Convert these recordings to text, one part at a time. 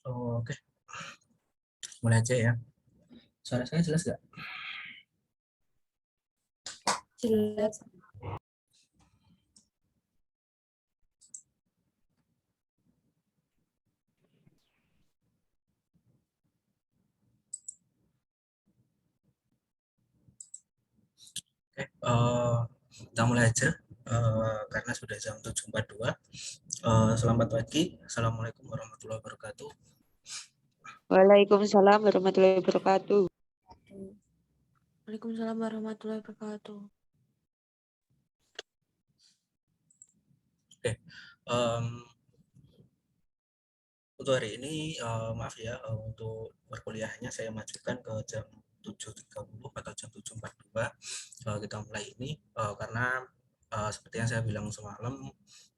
Oke, mulai aja ya. Suara saya jelas nggak? Jelas. Oke, kita mulai aja. Karena sudah jam 7.42. Selamat pagi. Assalamualaikum warahmatullahi wabarakatuh. Waalaikumsalam warahmatullahi wabarakatuh. Waalaikumsalam warahmatullahi wabarakatuh. Oke, untuk hari ini maaf ya, untuk perkuliahannya saya majukan ke jam 7.30 atau jam 7.42. Kita mulai ini karena seperti yang saya bilang semalam,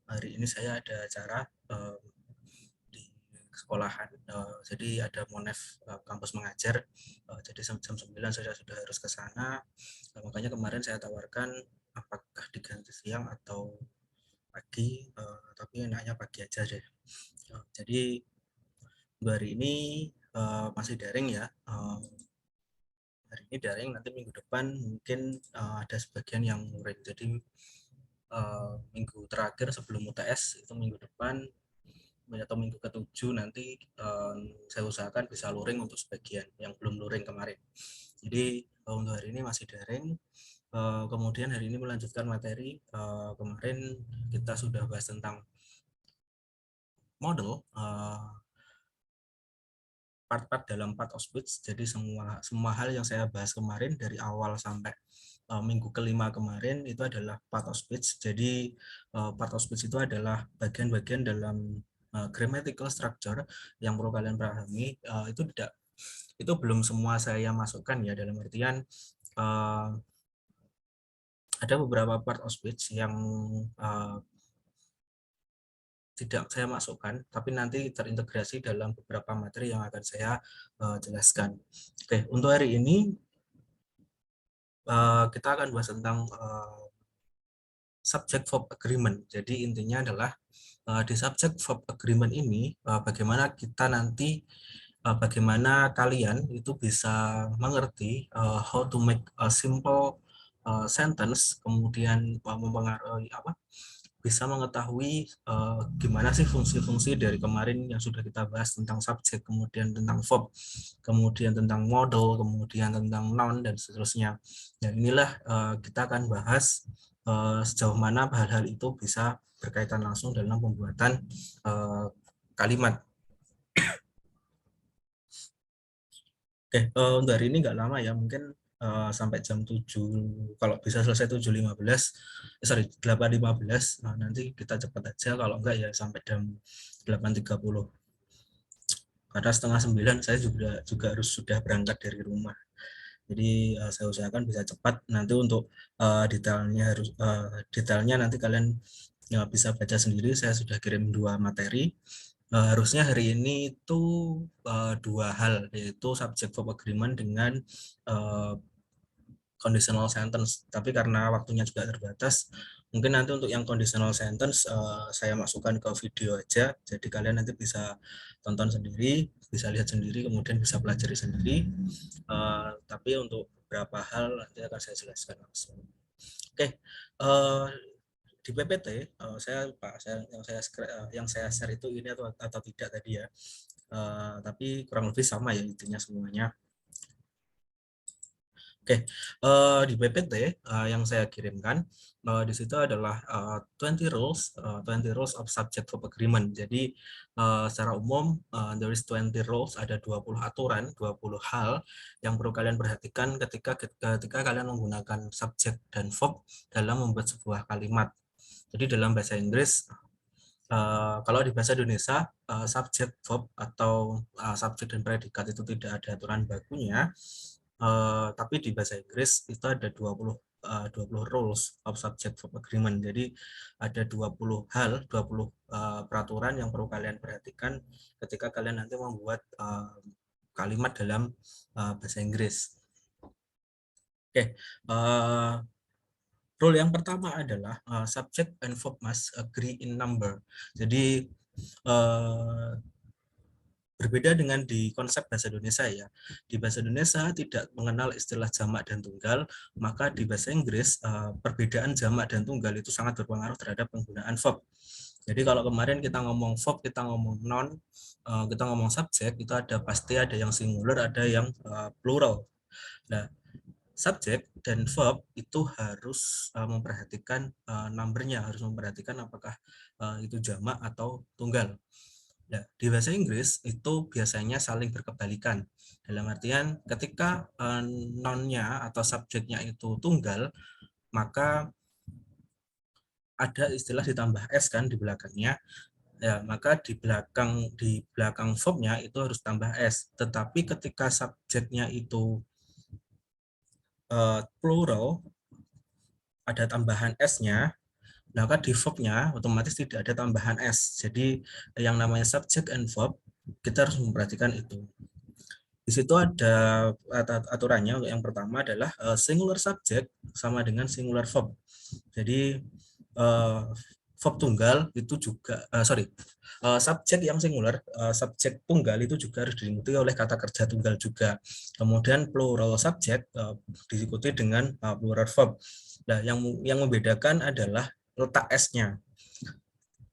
hari ini saya ada acara di sekolahan, jadi ada Monef kampus mengajar, jadi jam 9 saya sudah harus ke sana. Makanya kemarin saya tawarkan apakah diganti siang atau pagi, tapi enaknya pagi aja deh. Jadi hari ini masih daring ya. Hari ini daring, nanti minggu depan mungkin ada sebagian yang luring. Jadi minggu terakhir sebelum UTS itu minggu depan atau minggu ke-7 nanti saya usahakan bisa luring untuk sebagian yang belum luring kemarin. Jadi untuk hari ini masih daring. Kemudian hari ini melanjutkan materi. Kemarin kita sudah bahas tentang model, part-part dalam part of speech. Jadi semua hal yang saya bahas kemarin dari awal sampai minggu kelima kemarin itu adalah part of speech. Jadi part of speech itu adalah bagian-bagian dalam grammatical structure yang perlu kalian pahami. Itu belum semua saya masukkan ya, dalam artian ada beberapa part of speech yang tidak saya masukkan, tapi nanti terintegrasi dalam beberapa materi yang akan saya jelaskan. Oke, untuk hari ini kita akan bahas tentang subject verb agreement. Jadi intinya adalah di subject verb agreement ini bagaimana kita nanti bagaimana kalian itu bisa mengerti how to make a simple sentence, kemudian mempengaruhi bisa mengetahui gimana sih fungsi-fungsi dari kemarin yang sudah kita bahas tentang subjek, kemudian tentang verb, kemudian tentang model, kemudian tentang noun, dan seterusnya. Dan inilah kita akan bahas sejauh mana hal-hal itu bisa berkaitan langsung dalam pembuatan kalimat. Oke, untuk hari ini nggak lama ya, mungkin sampai jam 7, kalau bisa selesai 7.15, sorry 8.15, nanti kita cepat aja, kalau enggak ya sampai jam 8.30. Karena setengah 9 saya juga harus sudah berangkat dari rumah. Jadi saya usahakan bisa cepat. Nanti untuk detailnya nanti kalian bisa baca sendiri. Saya sudah kirim 2 materi. Harusnya hari ini itu 2 hal, yaitu subject verb agreement dengan conditional sentence, tapi karena waktunya juga terbatas, mungkin nanti untuk yang conditional sentence saya masukkan ke video aja, jadi kalian nanti bisa tonton sendiri, bisa lihat sendiri, kemudian bisa pelajari sendiri. Tapi untuk beberapa hal nanti akan saya jelaskan langsung. Oke, di PPT saya lupa yang saya share itu ini atau tidak tadi ya, tapi kurang lebih sama ya intinya semuanya. Oke, di PPT yang saya kirimkan di situ adalah 20 rules of subject verb agreement. Jadi secara umum there is 20 rules, ada 20 aturan, 20 hal yang perlu kalian perhatikan ketika kalian menggunakan subjek dan verb dalam membuat sebuah kalimat. Jadi dalam bahasa Inggris, kalau di bahasa Indonesia subjek verb atau subjek dan predikat itu tidak ada aturan bakunya. Tapi di bahasa Inggris itu ada 20 rules of subject verb agreement. Jadi ada 20 hal, 20 peraturan yang perlu kalian perhatikan ketika kalian nanti membuat kalimat dalam bahasa Inggris. Oke, rule yang pertama adalah subject and verb must agree in number. Jadi Berbeda dengan di konsep bahasa Indonesia ya. Di bahasa Indonesia tidak mengenal istilah jamak dan tunggal, maka di bahasa Inggris perbedaan jamak dan tunggal itu sangat berpengaruh terhadap penggunaan verb. Jadi kalau kemarin kita ngomong verb, kita ngomong noun, kita ngomong subjek, itu pasti ada yang singular, ada yang plural. Nah, subjek dan verb itu harus memperhatikan numbernya, harus memperhatikan apakah itu jamak atau tunggal. Nah, di bahasa Inggris itu biasanya saling berkebalikan. Dalam artian ketika noun-nya atau subjeknya itu tunggal, maka ada istilah ditambah s kan di belakangnya. Ya, maka di belakang verb-nya itu harus tambah s. Tetapi ketika subjeknya itu plural, ada tambahan s-nya, maka di verb-nya otomatis tidak ada tambahan s. Jadi yang namanya subject and verb kita harus memperhatikan itu. Di situ ada aturannya. Yang pertama adalah singular subject sama dengan singular verb. Jadi verb tunggal itu juga subjek yang singular, subjek tunggal itu juga harus diikuti oleh kata kerja tunggal juga. Kemudian plural subject diikuti dengan plural verb. Nah, yang membedakan adalah letak s-nya.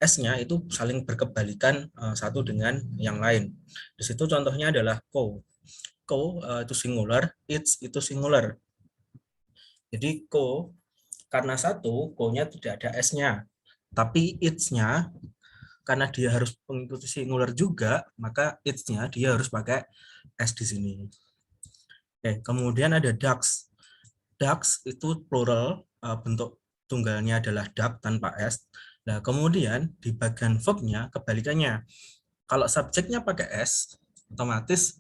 S-nya itu saling berkebalikan satu dengan yang lain. Di situ contohnya adalah co. Co itu singular, its itu singular. Jadi co karena satu, co-nya tidak ada s-nya. Tapi its-nya karena dia harus mengikuti singular juga, maka its-nya dia harus pakai s di sini. Oke, kemudian ada ducks. Ducks itu plural, bentuk tunggalnya adalah duck tanpa s. Nah, kemudian di bagian verb-nya kebalikannya. Kalau subjeknya pakai s, otomatis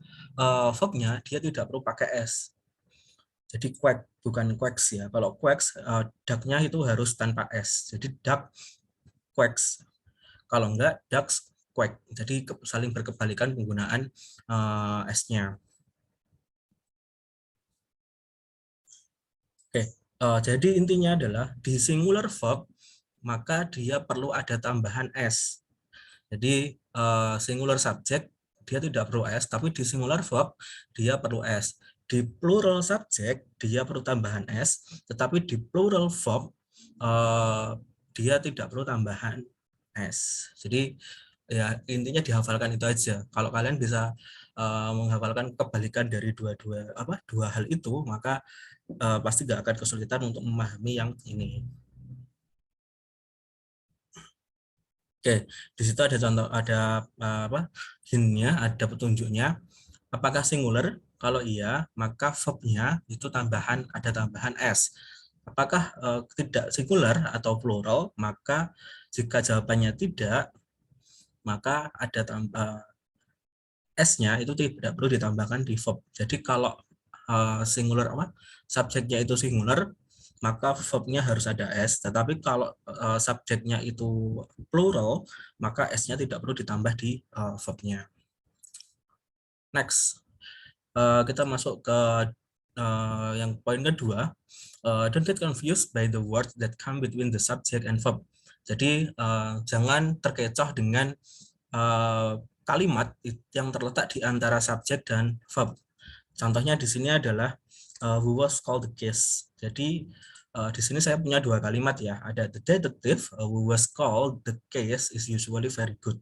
verb-nya dia tidak perlu pakai s. Jadi quack, bukan quacks ya. Kalau quacks, duck-nya itu harus tanpa s. Jadi duck, quacks. Kalau enggak, ducks, quack. Jadi saling berkebalikan penggunaan s-nya. Oke, jadi intinya adalah di singular verb maka dia perlu ada tambahan s. Jadi singular subject dia tidak perlu s, tapi di singular verb dia perlu s. Di plural subject dia perlu tambahan s, tetapi di plural verb dia tidak perlu tambahan s. Jadi ya intinya dihafalkan itu aja. Kalau kalian bisa menghafalkan kebalikan dari dua hal itu, maka pasti nggak akan kesulitan untuk memahami yang ini. Oke, di situ ada contoh, ada hint-nya, ada petunjuknya. Apakah singular? Kalau iya, maka verb-nya itu ada tambahan s. Apakah tidak singular atau plural? Maka jika jawabannya tidak, maka ada s-nya itu tidak perlu ditambahkan di verb. Jadi kalau singular subjeknya itu singular, maka verb-nya harus ada s. Tetapi kalau subjeknya itu plural, maka s-nya tidak perlu ditambah di verb-nya. Next, kita masuk ke yang poin kedua. Don't get confused by the words that come between the subject and verb. Jadi jangan terkecoh dengan kalimat yang terletak di antara subjek dan verb. Contohnya di sini adalah who was called the case. Jadi di sini saya punya dua kalimat ya. Ada the detective who was called the case is usually very good.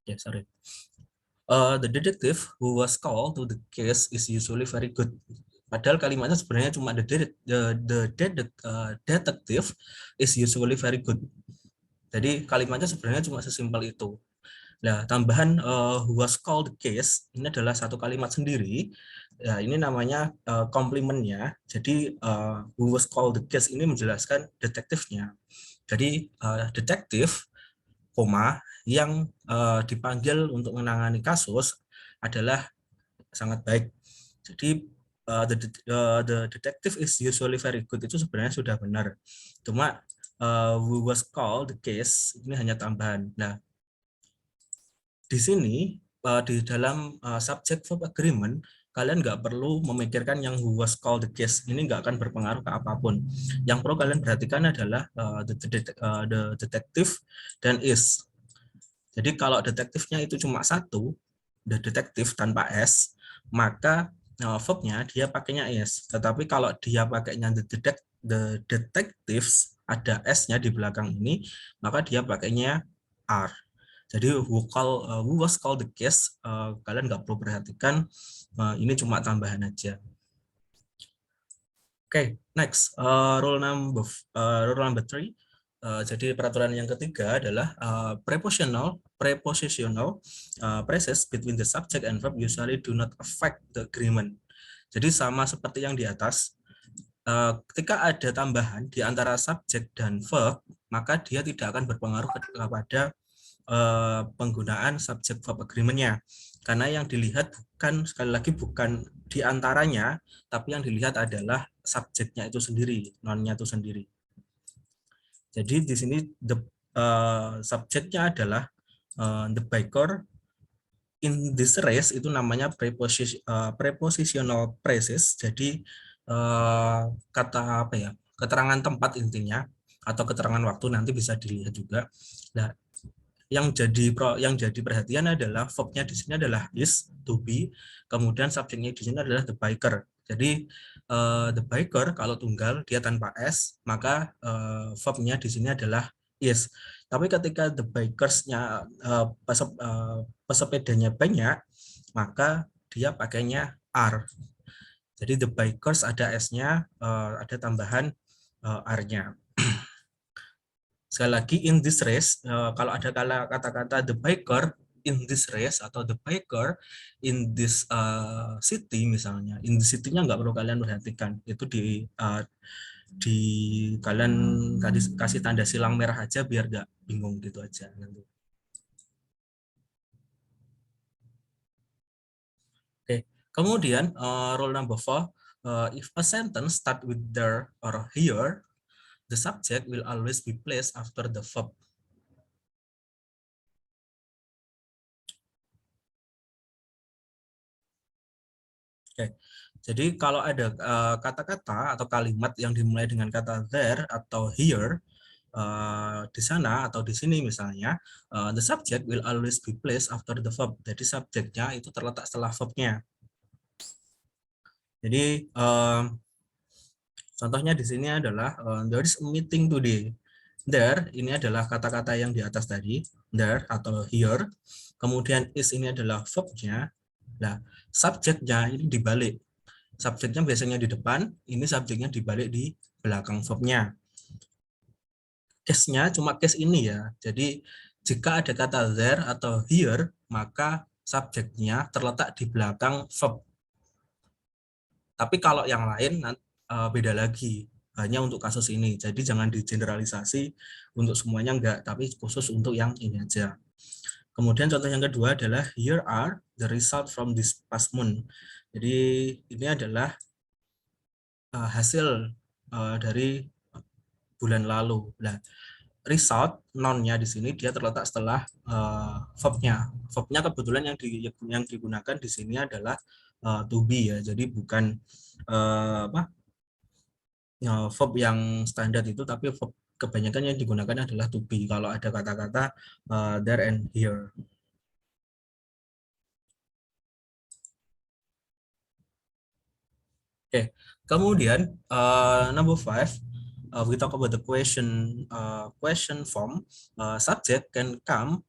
Ya, sorry. The detective who was called to the case is usually very good. Padahal kalimatnya sebenarnya cuma the detective is usually very good. Jadi kalimatnya sebenarnya cuma sesimpel itu. Nah, tambahan who was called the case ini adalah satu kalimat sendiri. Ya, ini namanya komplimennya. Jadi who was called the case ini menjelaskan detektifnya. Jadi detektif, yang dipanggil untuk menangani kasus adalah sangat baik. Jadi the detective is usually very good itu sebenarnya sudah benar. Cuma who was called the case ini hanya tambahan. Nah, di sini di dalam subject verb agreement kalian nggak perlu memikirkan yang who was called the case, ini nggak akan berpengaruh ke apapun. Yang perlu kalian perhatikan adalah the detective dan is. Jadi kalau detektifnya itu cuma satu, the detective tanpa s, maka verbnya dia pakainya is. Tetapi kalau dia pakainya the detectives, ada s-nya di belakang ini, maka dia pakainya are. Jadi who was called the case, kalian nggak perlu perhatikan, ini cuma tambahan aja. Oke, next rule number 3. Jadi peraturan yang ketiga adalah prepositional phrases between the subject and verb usually do not affect the agreement. Jadi sama seperti yang di atas, ketika ada tambahan di antara subjek dan verb, maka dia tidak akan berpengaruh kepada penggunaan subject verb agreement-nya. Karena yang dilihat bukan, sekali lagi bukan di antaranya, tapi yang dilihat adalah subjeknya itu sendiri, non-nya itu sendiri. Jadi di sini subjeknya adalah the biker in this race, itu namanya prepositional phrases. Jadi kata apa ya, keterangan tempat intinya, atau keterangan waktu, nanti bisa dilihat juga. Nah, yang jadi perhatian adalah verbnya di sini adalah is, to be, kemudian subjeknya di sini adalah the biker. Jadi the biker kalau tunggal dia tanpa s, maka verbnya di sini adalah is. Tapi ketika the bikersnya pesepedanya banyak, maka dia pakainya are. Jadi the bikers ada s-nya, ada tambahan are-nya. Sekali lagi, in this race, kalau ada kata-kata the biker in this race atau the biker in this city misalnya, in the city-nya nggak perlu kalian perhatikan, itu di kalian kasih tanda silang merah aja biar nggak bingung gitu aja nanti. Oke, kemudian rule number 4, if a sentence start with there or here, the subject will always be placed after the verb. Oke, jadi kalau ada kata-kata atau kalimat yang dimulai dengan kata there atau here, di sana atau di sini misalnya, the subject will always be placed after the verb. Jadi subjeknya itu terletak setelah verbnya. Jadi contohnya di sini adalah there is a meeting today. There ini adalah kata-kata yang di atas tadi, there atau here. Kemudian is ini adalah verbnya. Nah, subjeknya ini dibalik. Subjeknya biasanya di depan, ini subjeknya dibalik di belakang verbnya. Case-nya cuma case ini ya. Jadi jika ada kata there atau here, maka subjeknya terletak di belakang verb. Tapi kalau yang lain beda lagi, hanya untuk kasus ini. Jadi jangan digeneralisasi untuk semuanya, enggak, tapi khusus untuk yang ini aja. Kemudian contoh yang kedua adalah here are the result from this past month. Jadi ini adalah hasil dari bulan lalu. Nah, result noun-nya di sini dia terletak setelah verb-nya. Verb-nya kebetulan yang digunakan di sini adalah to be ya. Jadi bukan verb yang standar itu, tapi verb kebanyakan yang digunakan adalah to be kalau ada kata-kata there and here. Oke, kemudian number 5, we talk about the question form. Subject can come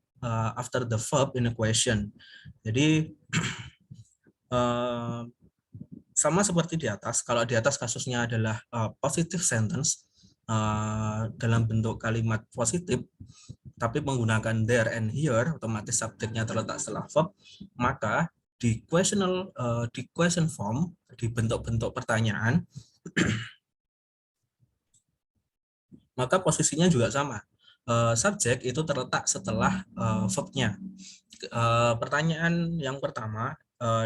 after the verb in a question. Jadi sama seperti di atas, kalau di atas kasusnya adalah positive sentence dalam bentuk kalimat positif, tapi menggunakan there and here, otomatis subjeknya terletak setelah verb, maka di question form, di bentuk-bentuk pertanyaan, maka posisinya juga sama. Subjek itu terletak setelah verb-nya. Pertanyaan yang pertama,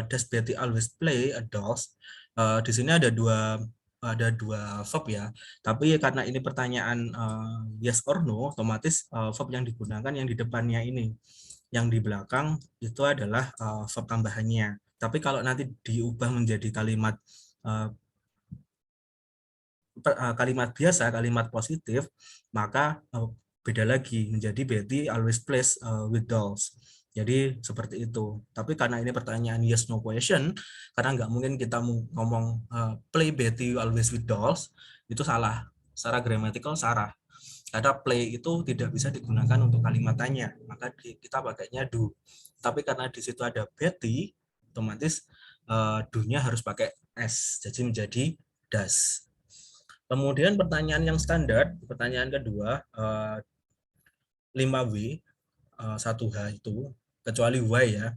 does Betty always play a dolls? Di sini ada dua verb ya, tapi karena ini pertanyaan yes or no, otomatis verb yang digunakan yang di depannya ini. yang di belakang itu adalah verb tambahannya. Tapi kalau nanti diubah menjadi kalimat kalimat biasa, kalimat positif, maka beda lagi menjadi Betty always plays with dolls. Jadi seperti itu. Tapi karena ini pertanyaan yes no question, karena nggak mungkin kita ngomong play Betty always with dolls, itu salah. Secara gramatikal salah. Karena play itu tidak bisa digunakan untuk kalimat tanya, maka kita pakainya do. Tapi karena di situ ada Betty, otomatis do-nya harus pakai S, jadi menjadi does. Kemudian pertanyaan yang standar, pertanyaan kedua, 5W, 1H itu, kecuali why ya.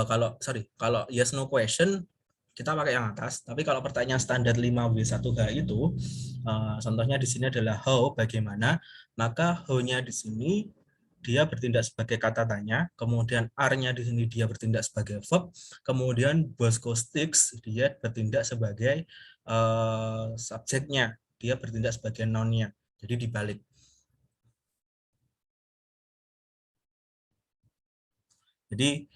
Kalau yes no question, kita pakai yang atas. Tapi kalau pertanyaan standar 5W 1H itu, contohnya di sini adalah how, bagaimana, maka how-nya di sini dia bertindak sebagai kata tanya, kemudian are-nya di sini dia bertindak sebagai verb, kemudian Bosco Sticks dia bertindak sebagai subjeknya, dia bertindak sebagai noun-nya. Jadi dibalik. Jadi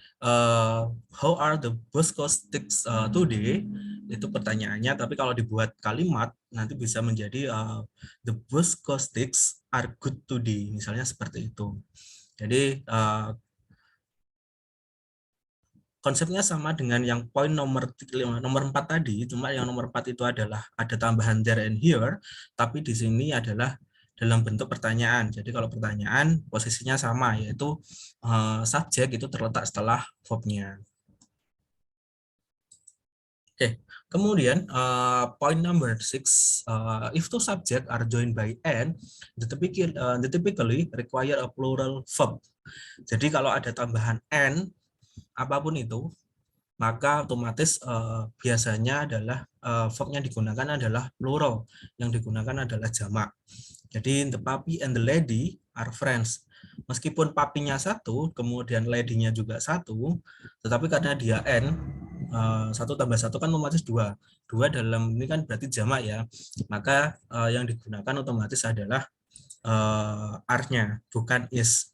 how are the Bosco Sticks today? Itu pertanyaannya, tapi kalau dibuat kalimat nanti bisa menjadi the Bosco Sticks are good today, misalnya seperti itu. Jadi konsepnya sama dengan yang poin nomor 4 tadi, cuma yang nomor 4 itu adalah ada tambahan there and here, tapi di sini adalah dalam bentuk pertanyaan. Jadi kalau pertanyaan posisinya sama, yaitu subjek itu terletak setelah verb-nya. Oke, kemudian point number 6, if two subject are joined by and, they typically require a plural verb. Jadi kalau ada tambahan and, apapun itu, maka otomatis biasanya adalah verb-nya digunakan adalah plural, yang digunakan adalah jamak. Jadi the puppy and the lady are friends. Meskipun papinya satu, kemudian lady-nya juga satu, tetapi karena dia n, 1 tambah 1 kan otomatis 2. 2 dalam ini kan berarti jamak ya. Maka yang digunakan otomatis adalah are-nya, bukan is.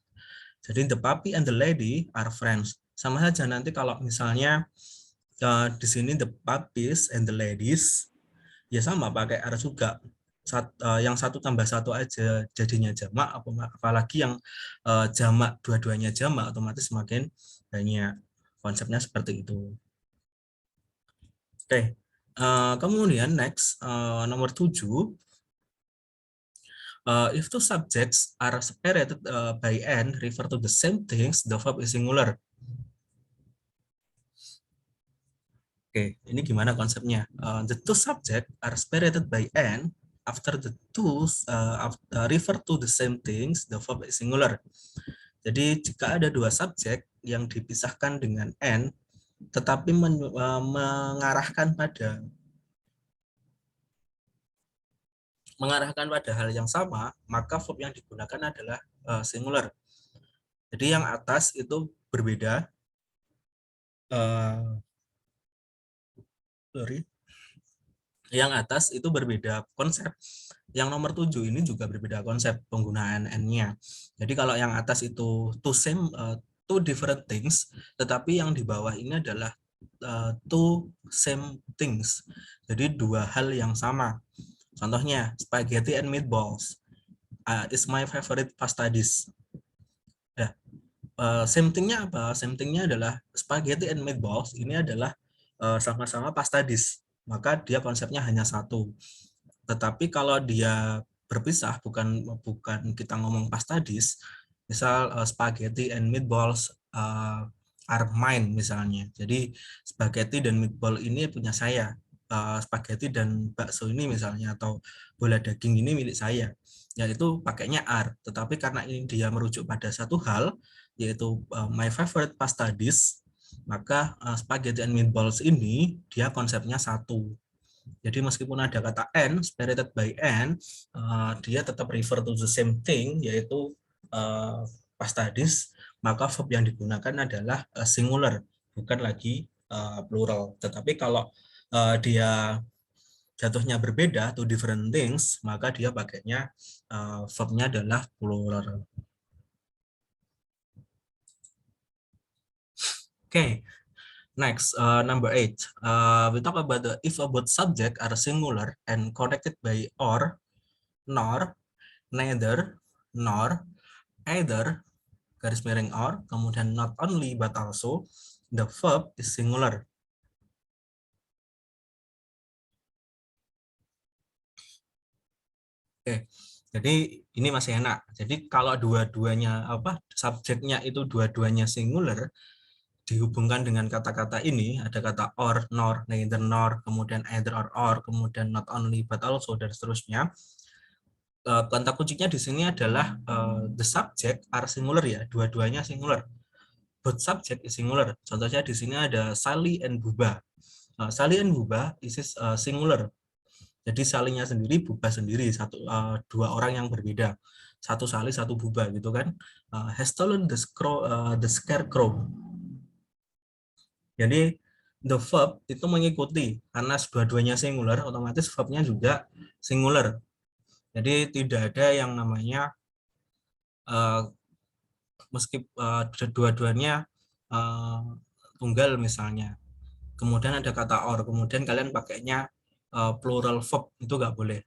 Jadi the puppy and the lady are friends. Sama saja nanti kalau misalnya di sini the puppies and the ladies, ya sama pakai are juga. Yang 1 tambah 1 aja jadinya jamak, apalagi yang jamak dua-duanya jamak otomatis semakin banyak. Konsepnya seperti itu. Oke, kemudian next nomor 7. If two subjects are separated by and refer to the same things, the verb is singular. Oke, ini gimana konsepnya? The two subjects are separated by and after the two refer to the same things, the verb is singular. Jadi jika ada dua subjek yang dipisahkan dengan and, tetapi mengarahkan pada hal yang sama, maka verb yang digunakan adalah singular. Jadi yang atas itu berbeda. Yang atas itu berbeda konsep. Yang nomor 7 ini juga berbeda konsep penggunaan n-nya. Jadi kalau yang atas itu two different things, tetapi yang di bawah ini adalah two same things. Jadi dua hal yang sama. Contohnya spaghetti and meatballs is my favorite pasta dish. Ya, same thing-nya apa? Same thing-nya adalah spaghetti and meatballs ini adalah sama-sama pasta dish. Maka dia konsepnya hanya satu. Tetapi kalau dia berpisah, bukan kita ngomong pasta dish, misal spaghetti and meatballs are mine misalnya. Jadi spaghetti dan meatball ini punya saya. Spaghetti dan bakso ini misalnya, atau bola daging ini milik saya. Yaitu pakainya are. Tetapi karena ini dia merujuk pada satu hal, yaitu my favorite pasta dish, maka spaghetti and meatballs ini dia konsepnya satu. Jadi meskipun ada kata and, separated by and, dia tetap refer to the same thing, yaitu pasta dish, maka verb yang digunakan adalah singular, bukan lagi plural. Tetapi kalau dia jatuhnya berbeda, two different things, maka dia pakainya verbnya adalah plural. Okay, next, number 8. We talk about the if about subject are singular and connected by or, nor, neither, nor, either, garis miring or, kemudian not only but also, the verb is singular. Oke, jadi ini masih enak. Jadi kalau dua-duanya subjeknya itu dua-duanya singular, dihubungkan dengan kata-kata ini, ada kata or, nor, neither, nor, kemudian either or, kemudian not only but also, dan seterusnya. Kata kuncinya di sini adalah the subject are singular ya, dua-duanya singular. Both subject is singular. Contohnya di sini ada Sally and Buba. Sally and Buba is singular. Jadi Salinya sendiri, Buba sendiri, dua orang yang berbeda. Satu Sally, satu Buba gitu kan. Has stolen the scarecrow. Jadi the verb itu mengikuti, karena dua-duanya singular, otomatis verbnya juga singular. Jadi tidak ada yang namanya meski dua-duanya tunggal misalnya. Kemudian ada kata or, kemudian kalian pakainya plural verb, itu nggak boleh.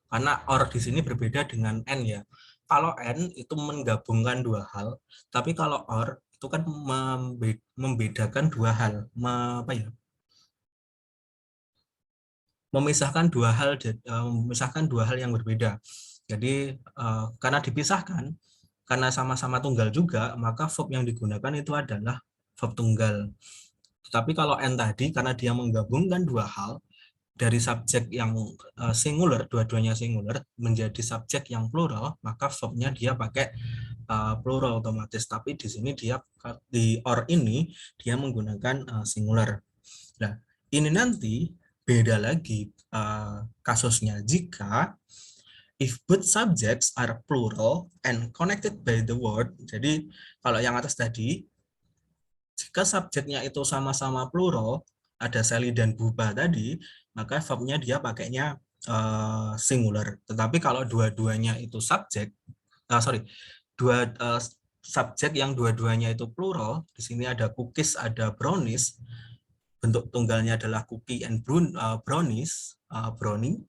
Karena or di sini berbeda dengan n ya. Kalau n itu menggabungkan dua hal, tapi kalau or itu kan membedakan dua hal, memisahkan dua hal yang berbeda. Jadi karena dipisahkan, karena sama-sama tunggal juga, maka verb yang digunakan itu adalah verb tunggal. Tapi kalau n tadi, karena dia menggabungkan dua hal, dari subjek yang singular, dua-duanya singular, menjadi subjek yang plural, maka verbnya dia pakai plural otomatis. Tapi di sini dia di or ini dia menggunakan singular. Nah, ini nanti beda lagi kasusnya jika if both subjects are plural and connected by the word. Jadi kalau yang atas tadi, jika subjeknya itu sama-sama plural, ada Sally dan Buba tadi, maka verbnya dia pakainya singular. Tetapi kalau dua-duanya itu subjek, subjek yang dua-duanya itu plural, di sini ada cookies, ada brownies, bentuk tunggalnya adalah cookie and brownies, brownie.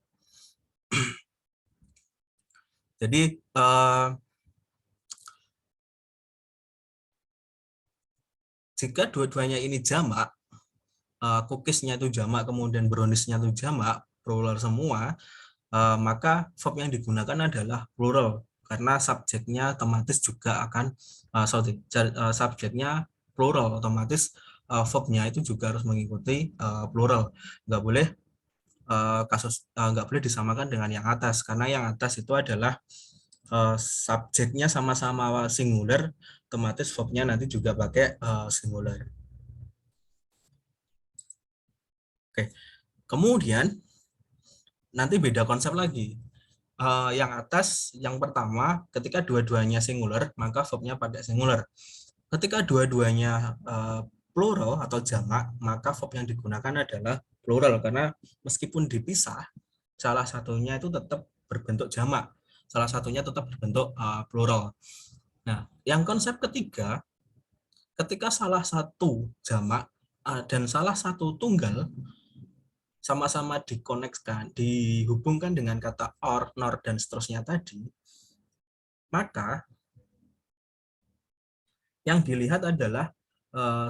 Jadi jika dua-duanya ini jamak, cookiesnya itu jamak, kemudian browniesnya itu jamak, plural semua, maka verb yang digunakan adalah plural, karena subjeknya otomatis juga akan subjeknya plural, otomatis verbnya itu juga harus mengikuti plural. Nggak boleh nggak boleh disamakan dengan yang atas, karena yang atas itu adalah subjeknya sama-sama singular, otomatis verbnya nanti juga pakai singular. Oke, kemudian nanti beda konsep lagi. Yang atas, yang pertama, ketika dua-duanya singular, maka verbnya pakai singular. Ketika dua-duanya plural atau jamak, maka verb yang digunakan adalah plural, karena meskipun dipisah, salah satunya itu tetap berbentuk jamak, salah satunya tetap berbentuk plural. Nah, yang konsep ketiga, ketika salah satu jamak dan salah satu tunggal, sama-sama dikonekkan, dihubungkan dengan kata or, nor, dan seterusnya tadi, maka yang dilihat adalah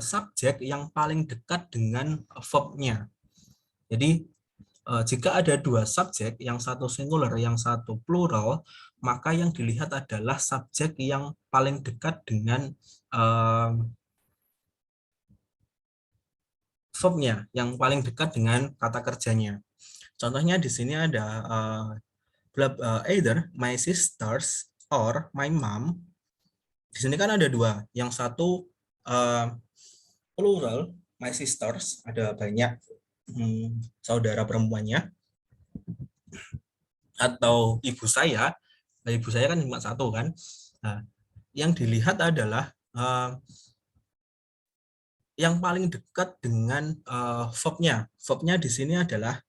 subjek yang paling dekat dengan verbnya. Jadi jika ada dua subjek, yang satu singular, yang satu plural, maka yang dilihat adalah subjek yang paling dekat dengan verbnya, yang paling dekat dengan kata kerjanya. Contohnya di sini ada either my sisters or my mom. Di sini kan ada dua, yang satu plural, my sisters, ada banyak saudara perempuannya, atau ibu saya kan cuma satu kan. Nah, yang dilihat adalah yang paling dekat dengan verbnya. Verbnya di sini adalah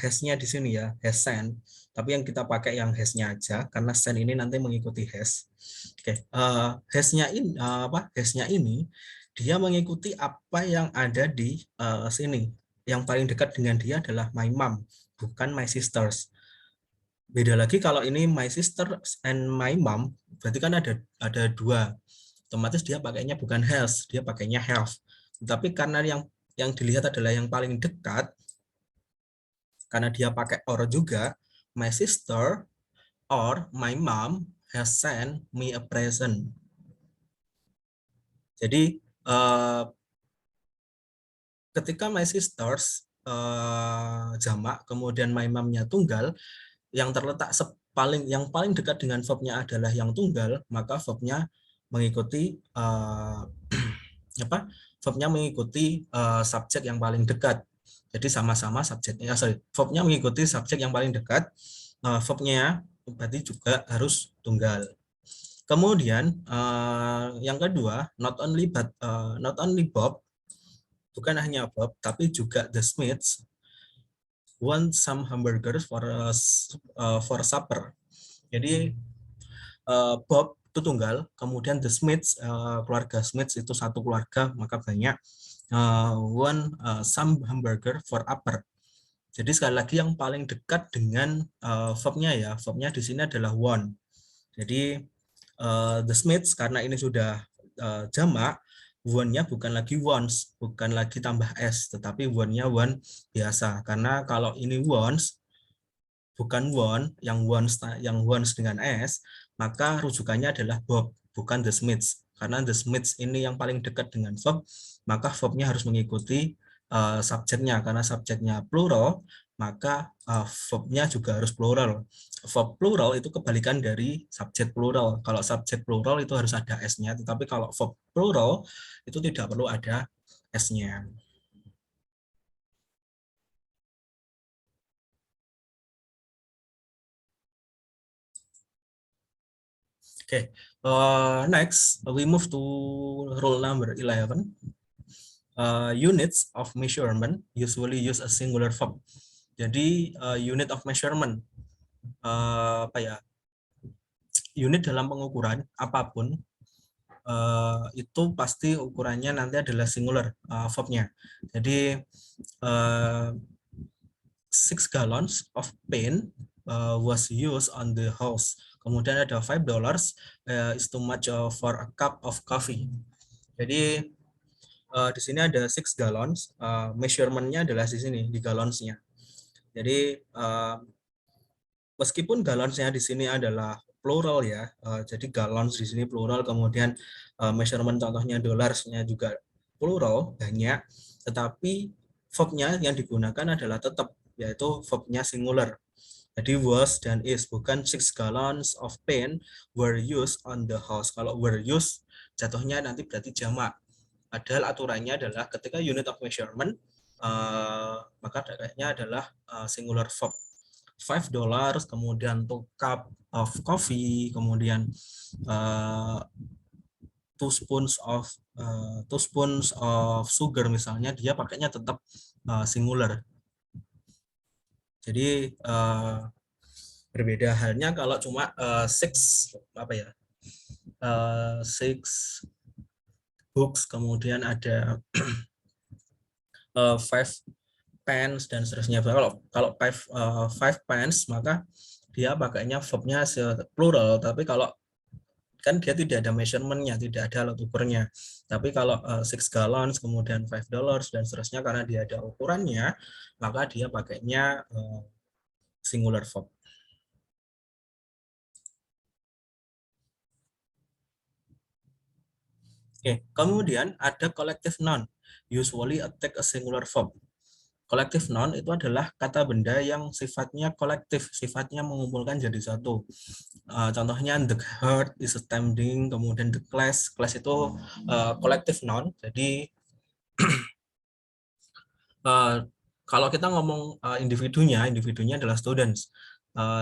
has-nya di sini ya, has sent. Tapi yang kita pakai yang has-nya aja, karena sent ini nanti mengikuti has. Oke, has-nya ini dia mengikuti apa yang ada di sini. Yang paling dekat dengan dia adalah my mom, bukan my sisters. Beda lagi kalau ini my sister and my mom, berarti kan ada dua. Otomatis dia pakainya bukan has, dia pakainya have. Tapi karena yang dilihat adalah yang paling dekat, karena dia pakai or juga, my sister or my mom has sent me a present. Jadi ketika my sisters jamak, kemudian my mom-nya tunggal, yang terletak yang paling dekat dengan verb-nya adalah yang tunggal, maka verb-nya mengikuti verb-nya mengikuti subjek yang paling dekat. Jadi sama-sama subjeknya, verb-nya mengikuti subjek yang paling dekat, verb-nya berarti juga harus tunggal. Kemudian yang kedua, not only Bob, bukan hanya Bob, tapi juga the Smiths want some hamburgers for supper. Jadi Bob itu tunggal, kemudian the Smiths, keluarga Smiths itu satu keluarga, maka banyak want some hamburger for upper. Jadi sekali lagi yang paling dekat dengan verb-nya ya, verb-nya di sini adalah want. Jadi the Smiths karena ini sudah jamak, want-nya bukan lagi wants, bukan lagi tambah s, tetapi want-nya want biasa. Karena kalau ini wants, bukan want, yang wants dengan s, maka rujukannya adalah Bob, bukan the Smiths. Karena the Smiths ini yang paling dekat dengan verb, maka verb-nya harus mengikuti subjeknya. Karena subjeknya plural, maka verb-nya juga harus plural. Verb plural itu kebalikan dari subjek plural. Kalau subjek plural itu harus ada s-nya, tetapi kalau verb plural itu tidak perlu ada s-nya. Okay, next we move to rule number 11. Units of measurement usually use a singular verb. Jadi unit of measurement unit dalam pengukuran apapun itu pasti ukurannya nanti adalah singular verb-nya. Jadi 6 gallons of paint was used on the house. Kemudian ada $5 is too much for a cup of coffee. Jadi di sini ada 6 gallons, measurement-nya adalah di sini, di gallons-nya. Jadi meskipun gallons-nya di sini adalah plural ya, jadi gallons di sini plural, kemudian measurement contohnya dollars-nya juga plural, banyak, tetapi verb-nya yang digunakan adalah tetap, yaitu verb-nya singular. Jadi was dan is, bukan 6 gallons of paint were used on the house. Kalau were used, jatuhnya nanti berarti jamak. Padahal aturannya adalah ketika unit of measurement, maka adanya adalah singular verb. $5, kemudian 2 cup of coffee, kemudian 2 spoons of sugar misalnya, dia pakainya tetap singular. Jadi berbeda halnya kalau cuma 6 books, kemudian ada 5 pens dan seterusnya. Kalau 5 pens, maka dia pakainya verbnya plural, tapi kalau kan dia tidak ada measurement-nya, tidak ada alat ukurnya. Tapi kalau 6 gallons, kemudian $5 dan seterusnya, karena dia ada ukurannya, maka dia pakainya singular verb. Oke, kemudian ada collective noun, usually take a singular verb. Collective noun itu adalah kata benda yang sifatnya kolektif, sifatnya mengumpulkan jadi satu. Contohnya the heart is standing, kemudian the class itu collective noun. Jadi kalau kita ngomong individunya adalah students,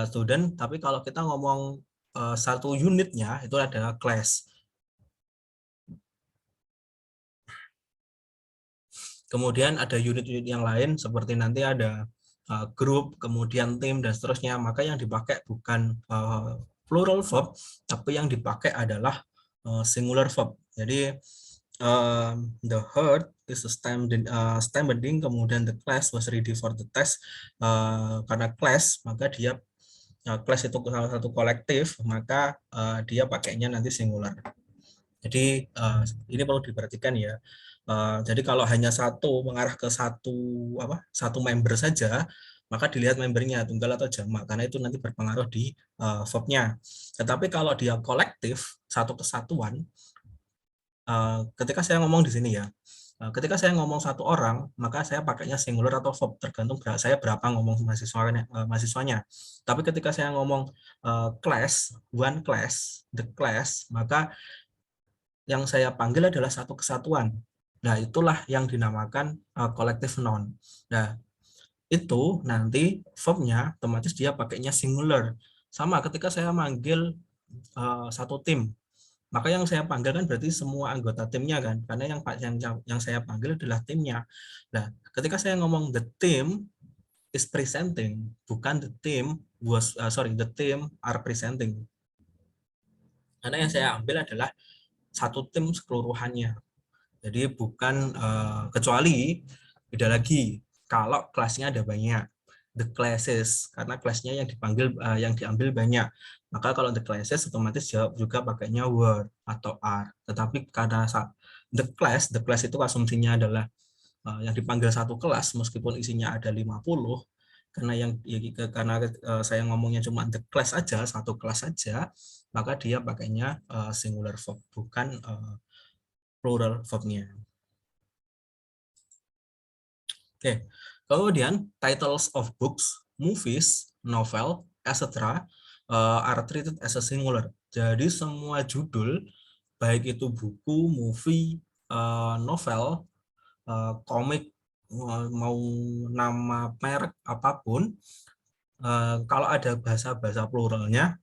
student. Tapi kalau kita ngomong satu unitnya itu adalah class. Kemudian ada unit-unit yang lain seperti nanti ada grup, kemudian tim dan seterusnya. Maka yang dipakai bukan plural verb, tapi yang dipakai adalah singular verb. Jadi The heart is standing, kemudian the class was ready for the test. Karena class, maka dia class itu salah satu kolektif, maka dia pakainya nanti singular. Jadi ini perlu diperhatikan ya. Jadi kalau hanya satu mengarah ke satu member saja, maka dilihat membernya tunggal atau jamak, karena itu nanti berpengaruh di verb-nya. Tetapi kalau dia kolektif, satu kesatuan, ketika saya ngomong di sini ya, ketika saya ngomong satu orang, maka saya pakainya singular atau verb, tergantung saya berapa ngomong mahasiswanya. Tapi ketika saya ngomong class, one class, the class, maka yang saya panggil adalah satu kesatuan. Nah, itulah yang dinamakan collective noun. Nah, itu nanti verb-nya otomatis dia pakainya singular. Sama ketika saya manggil satu tim, maka yang saya panggil kan berarti semua anggota timnya kan, karena yang saya panggil adalah timnya. Nah, ketika saya ngomong the team is presenting, bukan the team the team are presenting. Karena yang saya ambil adalah satu tim keseluruhannya. Jadi bukan kecuali beda lagi kalau kelasnya ada banyak, the classes, karena kelasnya yang diambil banyak, maka kalau the classes otomatis jawab juga pakainya were atau are. Tetapi karena the class itu asumsinya adalah yang dipanggil satu kelas meskipun isinya ada 50, karena saya ngomongnya cuma the class aja, satu kelas saja, maka dia pakainya singular verb, bukan plural verbnya. Oke, kemudian titles of books, movies, novel, etc. Are treated as a singular. Jadi semua judul, baik itu buku, movie, novel, komik, mau nama merek apapun, kalau ada bahasa-bahasa pluralnya,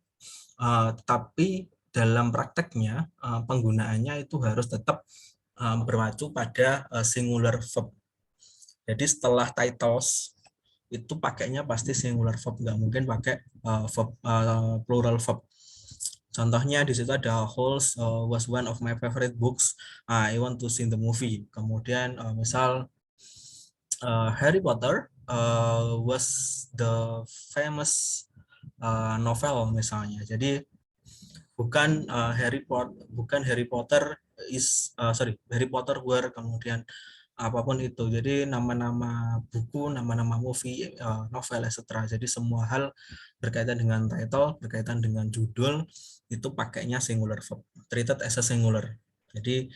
tapi dalam prakteknya penggunaannya itu harus tetap bermacu pada singular verb. Jadi setelah titles itu pakainya pasti singular verb, nggak mungkin pakai plural verb. Contohnya di situ ada Holes was one of my favorite books. I want to see the movie. Kemudian misal Harry Potter was the famous novel misalnya. Jadi bukan Harry Potter Harry Potter were, kemudian apapun itu. Jadi nama-nama buku, nama-nama movie, novel, etc. Jadi semua hal berkaitan dengan title, berkaitan dengan judul, itu pakainya singular verb, treated as a singular. Jadi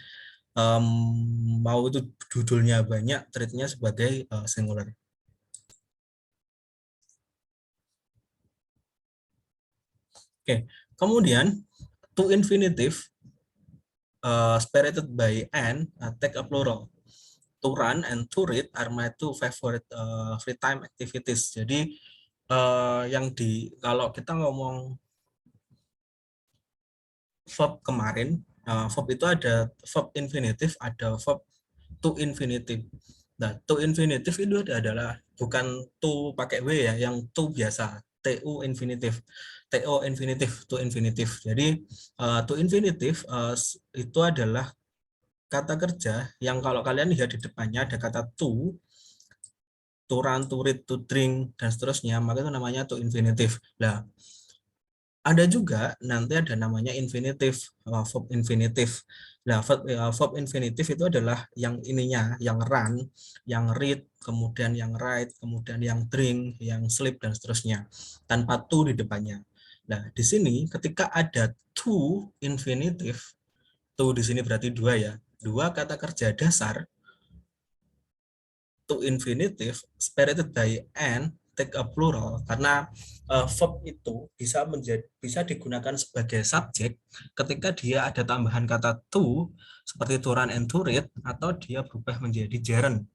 mau itu judulnya banyak, treatnya sebagai singular. Oke, kemudian to infinitive separated by n take a plural. To run and to read are my two favorite free time activities. Jadi kalau kita ngomong verb kemarin, verb itu ada verb infinitive, ada verb to infinitive. Nah, to infinitive itu adalah bukan to pakai w ya, yang to biasa, to infinitive, to infinitive. Jadi to infinitive itu adalah kata kerja yang kalau kalian lihat di depannya ada kata to run, to read, to drink, dan seterusnya, maka itu namanya to infinitive. Nah, ada juga nanti ada namanya infinitive, verb infinitive. Nah, verb infinitive itu adalah yang ininya, yang run, yang read, kemudian yang write, kemudian yang drink, yang sleep, dan seterusnya, tanpa to di depannya. Nah, di sini ketika ada to infinitive, to di sini berarti dua ya, dua kata kerja dasar, to infinitive separated by n take a plural, karena verb itu bisa digunakan sebagai subjek ketika dia ada tambahan kata to seperti to run and to read, atau dia berubah menjadi gerund,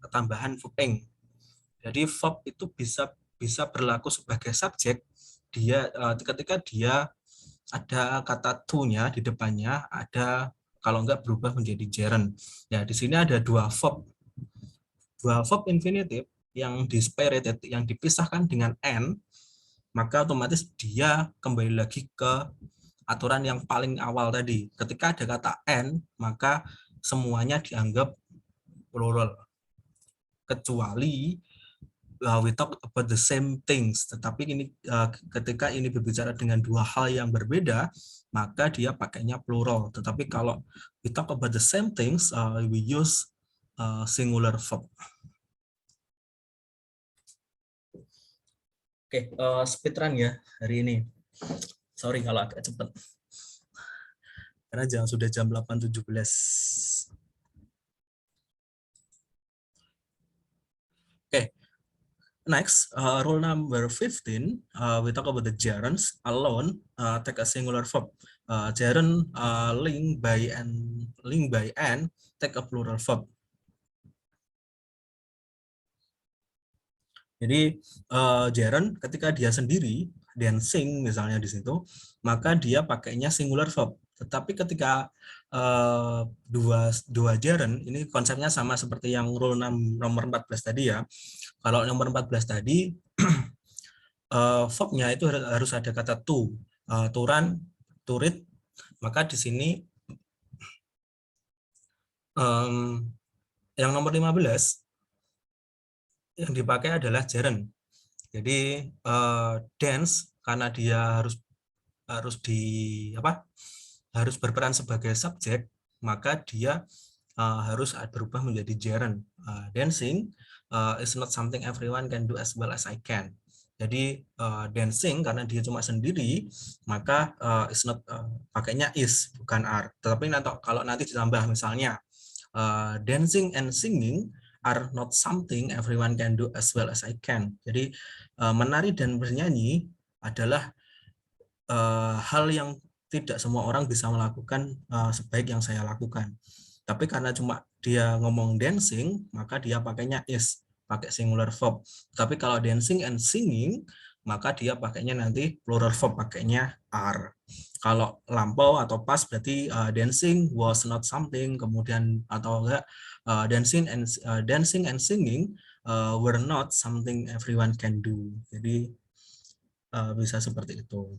tambahan verb ing. Jadi verb itu bisa berlaku sebagai subjek ketika dia ada kata to-nya di depannya, ada kalau enggak berubah menjadi gerund. Ya, di sini ada dua verb infinitive yang disparated, yang dipisahkan dengan n, maka otomatis dia kembali lagi ke aturan yang paling awal tadi. Ketika ada kata n, maka semuanya dianggap plural. Kecuali we talk about the same things, tetapi ini ketika ini berbicara dengan dua hal yang berbeda, maka dia pakainya plural. Tetapi kalau we talk about the same things, we use singular verb. Oke, speedrun ya hari ini. Sorry kalau agak cepat. Karena sudah jam 8.17. Oke. Next, rule number 15, we talk about the gerunds. Alone, take a singular verb. Gerund link by and take a plural verb. Jadi gerund ketika dia sendiri, dancing misalnya di situ, maka dia pakainya singular verb. Tetapi ketika dua gerund, ini konsepnya sama seperti yang rule nomor 14 tadi ya. Kalau nomor 14 tadi, verbnya itu harus ada kata to, to run, to read, maka di sini yang nomor 15 yang dipakai adalah gerund. Jadi dance karena dia harus berperan sebagai subjek, maka dia harus berubah menjadi gerund. Dancing is not something everyone can do as well as I can. Jadi dancing karena dia cuma sendiri, maka is not pakainya is bukan are. Tetapi kalau nanti ditambah misalnya dancing and singing are not something everyone can do as well as I can. Jadi menari dan bernyanyi adalah hal yang tidak semua orang bisa melakukan sebaik yang saya lakukan. Tapi karena cuma dia ngomong dancing, maka dia pakainya is, pakai singular verb. Tapi kalau dancing and singing, maka dia pakainya nanti plural verb, pakainya are. Kalau lampau atau past berarti dancing was not something, kemudian atau enggak dancing and singing were not something everyone can do. Jadi bisa seperti itu.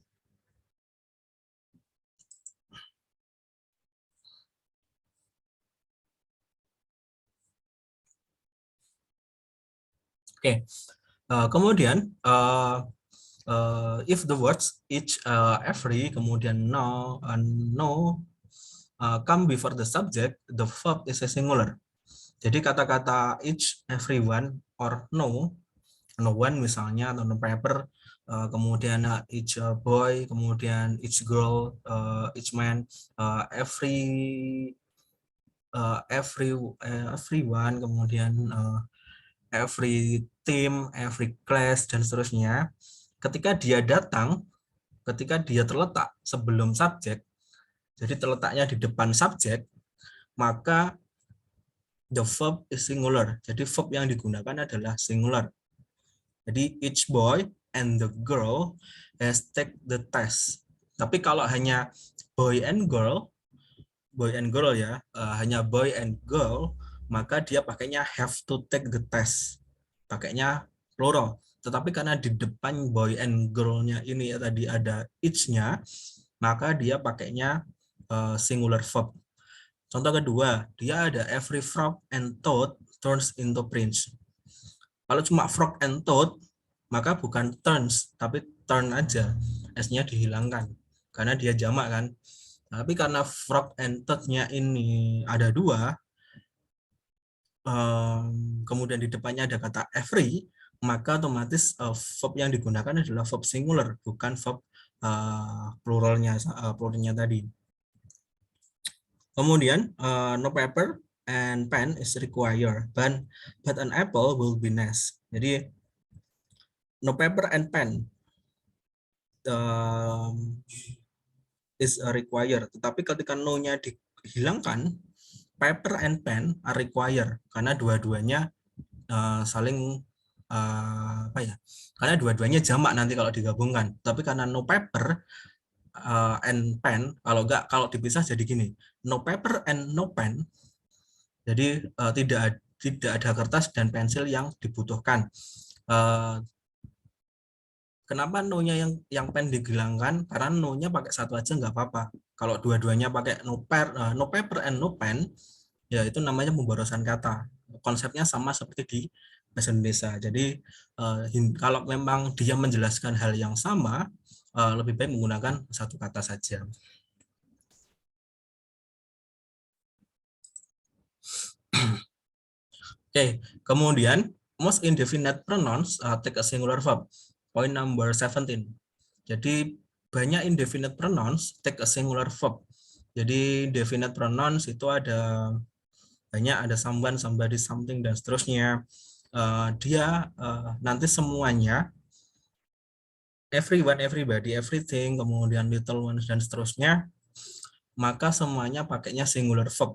Oke, kemudian if the words each, every, kemudian no, come before the subject, the verb is a singular. Jadi kata-kata each, everyone, or no one misalnya, atau no paper, kemudian each boy, kemudian each girl, each man, everyone, kemudian every team, every class, dan seterusnya. Ketika dia datang, ketika dia terletak sebelum subjek, jadi terletaknya di depan subjek, maka the verb is singular. Jadi verb yang digunakan adalah singular. Jadi each boy and the girl has take the test. Tapi kalau hanya boy and girl ya, hanya boy and girl, maka dia pakainya have to take the test, pakainya plural. Tetapi karena di depan boy and girl-nya ini ya tadi ada each-nya, maka dia pakainya singular verb. Contoh kedua, dia ada every frog and toad turns into prince. Kalau cuma frog and toad, maka bukan turns, tapi turn aja, s-nya dihilangkan karena dia jamak kan. Tapi karena frog and toad-nya ini ada dua, kemudian di depannya ada kata every, maka otomatis verb yang digunakan adalah verb singular, bukan verb pluralnya tadi. Kemudian no paper and pen is required, but an apple will be nice. Jadi no paper and pen is required, tetapi ketika no-nya dihilangkan, paper and pen are required karena dua-duanya saling karena dua-duanya jamak nanti kalau digabungkan. Tapi karena no paper and pen, kalau dipisah jadi gini, no paper and no pen, jadi tidak ada kertas dan pensil yang dibutuhkan. Kenapa no-nya yang pen dihilangkan? Karena no-nya pakai satu aja nggak apa-apa. Kalau dua-duanya pakai no paper and no pen, ya itu namanya pemborosan kata. Konsepnya sama seperti di bahasa Indonesia. Jadi kalau memang dia menjelaskan hal yang sama, lebih baik menggunakan satu kata saja. Oke, kemudian most indefinite pronouns take a singular verb. Point number 17. Jadi banyak indefinite pronouns take a singular verb. Jadi definite pronouns itu ada banyak, ada someone, somebody, something, dan seterusnya. Dia nanti semuanya everyone, everybody, everything, kemudian little ones, dan seterusnya, maka semuanya pakainya singular verb.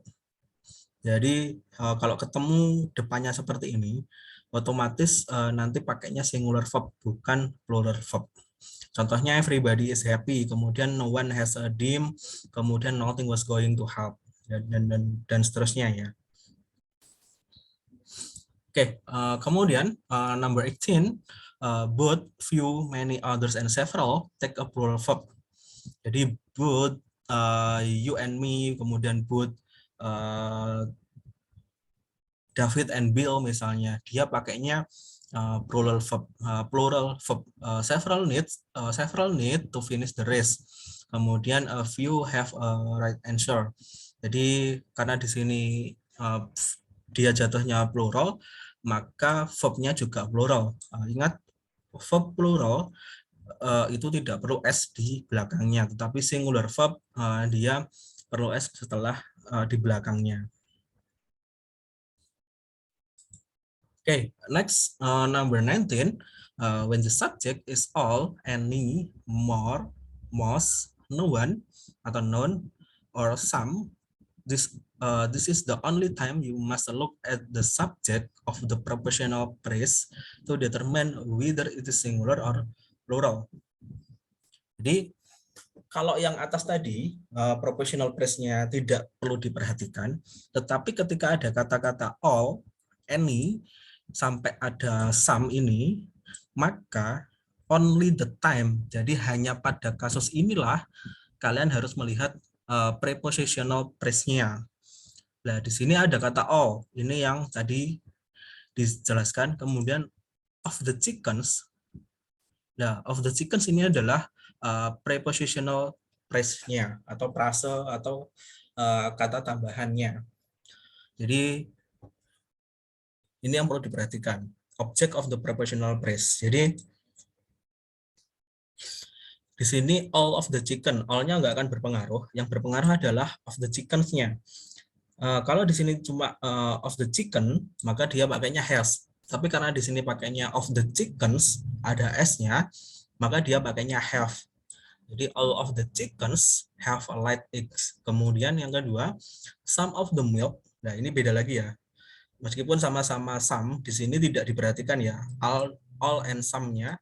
Jadi kalau ketemu depannya seperti ini, otomatis nanti pakainya singular verb, bukan plural verb. Contohnya everybody is happy, kemudian no one has a dream, kemudian nothing was going to help, dan seterusnya ya. Oke, kemudian number 18, both, few, many, others, and several take a plural verb. Jadi both, you and me, kemudian both, David and Bill misalnya, dia pakainya plural verb. Several need to finish the race. Kemudian a few have a right answer. Jadi karena di sini dia jatuhnya plural, maka verbnya juga plural. Ingat, verb plural itu tidak perlu s di belakangnya, tetapi singular verb dia perlu s setelah di belakangnya. Okay, next, number 19, when the subject is all, any, more, most, no one, atau none, or some, this is the only time you must look at the subject of the propositional phrase to determine whether it is singular or plural. Jadi, kalau yang atas tadi, propositional phrase-nya tidak perlu diperhatikan, tetapi ketika ada kata-kata all, any, sampai ada some ini, maka only the time, jadi hanya pada kasus inilah kalian harus melihat prepositional phrase-nya. Nah, di sini ada kata all, ini yang tadi dijelaskan, kemudian of the chickens. Nah, of the chickens ini adalah prepositional phrase-nya atau frase atau kata tambahannya. Jadi ini yang perlu diperhatikan, object of the prepositional phrase. Jadi di sini all of the chicken, all-nya nggak akan berpengaruh. Yang berpengaruh adalah of the chickens-nya. Kalau di sini cuma of the chicken, maka dia pakainya has. Tapi karena di sini pakainya of the chickens, ada s-nya, maka dia pakainya have. Jadi all of the chickens have a laid eggs. Kemudian yang kedua, some of the milk. Nah, ini beda lagi ya. Meskipun sama-sama some, di sini tidak diperhatikan ya. All and some-nya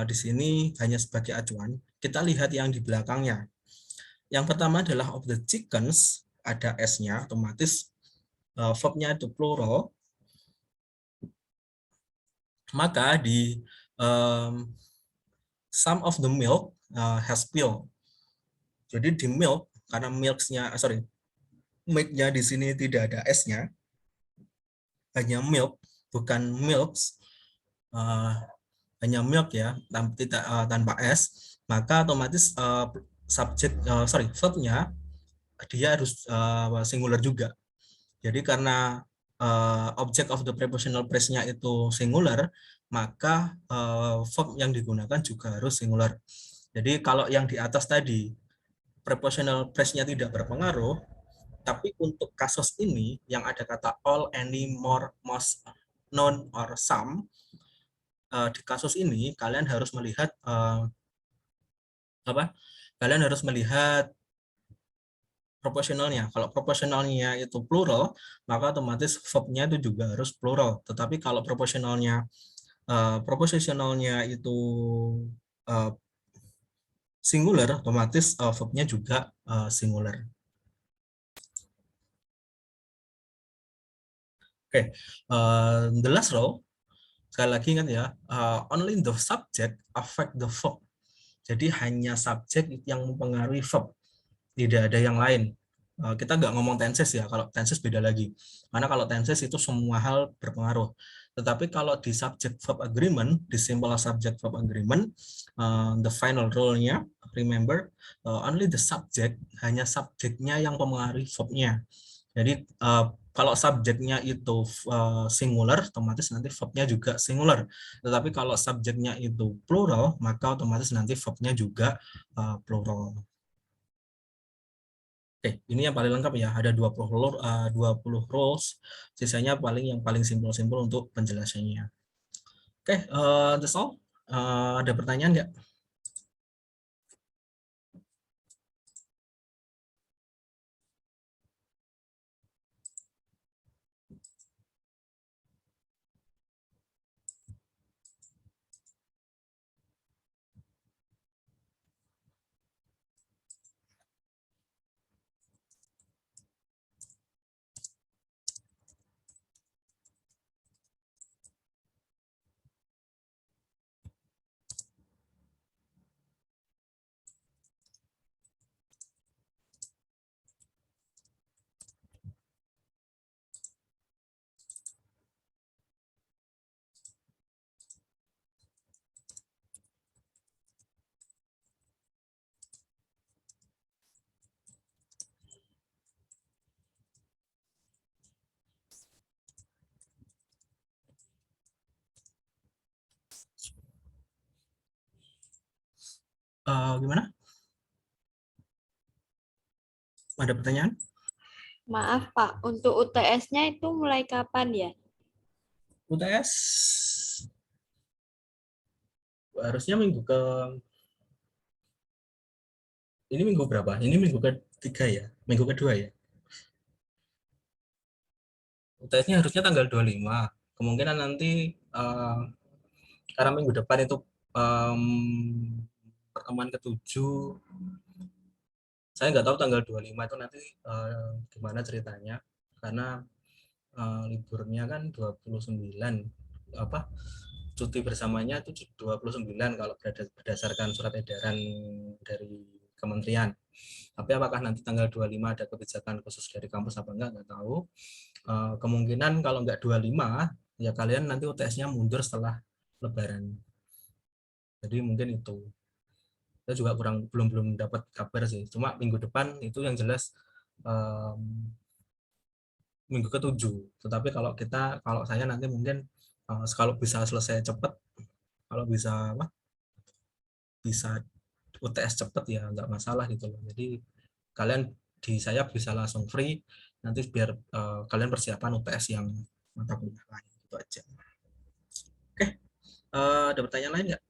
di sini hanya sebagai acuan. Kita lihat yang di belakangnya. Yang pertama adalah of the chickens, ada s-nya, otomatis verb-nya itu plural. Maka di some of the milk has pill. Jadi di milk, karena milk-nya di sini tidak ada s-nya, hanya milk, bukan milks, hanya milk ya, tanpa s, maka otomatis verb-nya dia harus singular juga. Jadi karena object of the prepositional phrase-nya itu singular, maka verb yang digunakan juga harus singular. Jadi kalau yang di atas tadi prepositional phrase-nya tidak berpengaruh, tapi untuk kasus ini yang ada kata all, any, more, most, none, or some, di kasus ini kalian harus melihat Kalian harus melihat proporsionalnya. Kalau proporsionalnya itu plural, maka otomatis verb-nya itu juga harus plural. Tetapi kalau proporsionalnya itu singular, otomatis verb-nya juga singular. Oke, the last row, sekali lagi ingat ya, only the subject affect the verb. Jadi hanya subjek yang mempengaruhi verb, tidak ada yang lain. kita nggak ngomong tenses ya, kalau tenses beda lagi. Karena kalau tenses itu semua hal berpengaruh. Tetapi kalau di subject verb agreement, di simple subject verb agreement, the final rule-nya, remember, only the subject, hanya subjeknya yang mempengaruhi verb-nya. Jadi kalau subjeknya itu singular, otomatis nanti verb-nya juga singular. Tetapi kalau subjeknya itu plural, maka otomatis nanti verb-nya juga plural. Oke, ini yang paling lengkap ya. Ada 20 rules. Sisanya yang paling simpel-simpel untuk penjelasannya. Oke, that's all. Ada pertanyaan nggak? Gimana? Ada pertanyaan? Maaf Pak, untuk UTS-nya itu mulai kapan ya? UTS harusnya ini minggu berapa? Ini minggu ketiga ya? Minggu kedua ya? UTS-nya harusnya tanggal 25. Kemungkinan nanti karena minggu depan itu pertemuan ke-7, saya nggak tahu tanggal 25 itu nanti gimana ceritanya, karena liburnya kan 29, apa, cuti bersamanya itu 29 kalau berdasarkan surat edaran dari kementerian. Tapi apakah nanti tanggal 25 ada kebijakan khusus dari kampus apa enggak tahu. Kemungkinan kalau enggak 25 ya kalian nanti UTS-nya mundur setelah lebaran. Jadi mungkin itu. Saya juga belum dapat kabar sih. Cuma minggu depan itu yang jelas minggu ke-7. Tetapi kalau saya nanti mungkin kalau bisa selesai cepat, kalau bisa UTS cepat ya nggak masalah gitu loh. Jadi kalian di saya bisa langsung free nanti biar kalian persiapan UTS yang mata kuliah lain itu aja. Oke, ada pertanyaan lain nggak?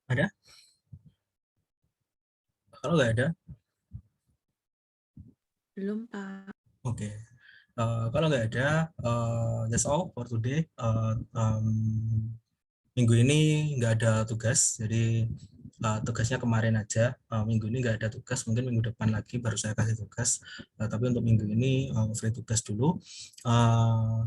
Ada? Kalau nggak ada, Belum Pak. oke. Kalau nggak ada, that's all for today. Minggu ini nggak ada tugas, jadi tugasnya kemarin aja. Minggu ini nggak ada tugas, mungkin minggu depan lagi baru saya kasih tugas. Tapi untuk minggu ini free tugas dulu.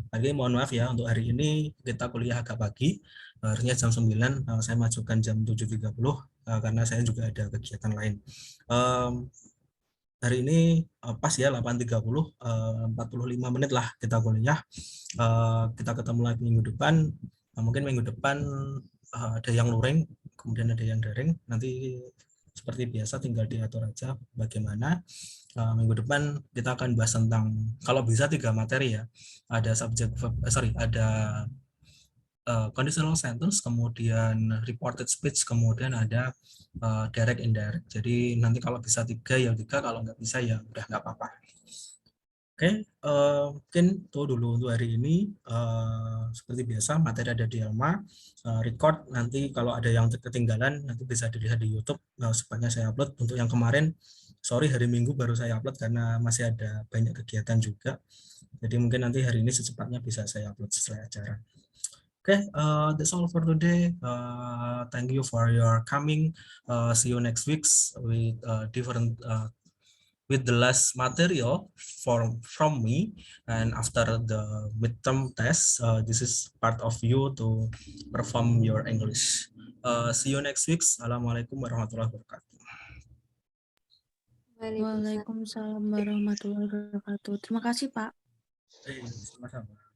Lagi mohon maaf ya, untuk hari ini kita kuliah agak pagi. Harusnya jam 9, saya majukan jam 7.30 karena saya juga ada kegiatan lain. Hari ini pas ya 8.30, 45 menit lah kita kuliah. Kita ketemu lagi minggu depan. Mungkin minggu depan ada yang luring, kemudian ada yang daring. Nanti seperti biasa tinggal diatur aja bagaimana. Minggu depan kita akan bahas tentang, kalau bisa 3 materi ya. Ada ada conditional sentence, kemudian reported speech, kemudian ada direct indirect. Jadi nanti kalau bisa 3 ya 3, kalau nggak bisa ya udah nggak apa-apa. Oke, mungkin itu dulu untuk hari ini. Seperti biasa, materi ada di Alma. Record nanti kalau ada yang ketinggalan nanti bisa dilihat di YouTube. Sepanjang saya upload. Untuk yang kemarin, sorry hari Minggu baru saya upload karena masih ada banyak kegiatan juga. Jadi mungkin nanti hari ini secepatnya bisa saya upload setelah acara. Oke, that's all for today. Thank you for your coming. See you next week with with the last material from me, and after the midterm test, this is part of you to perform your English. See you next week. Assalamualaikum warahmatullahi wabarakatuh. Waalaikumsalam. Waalaikumsalam warahmatullahi wabarakatuh. Terima kasih, Pak. Sama-sama.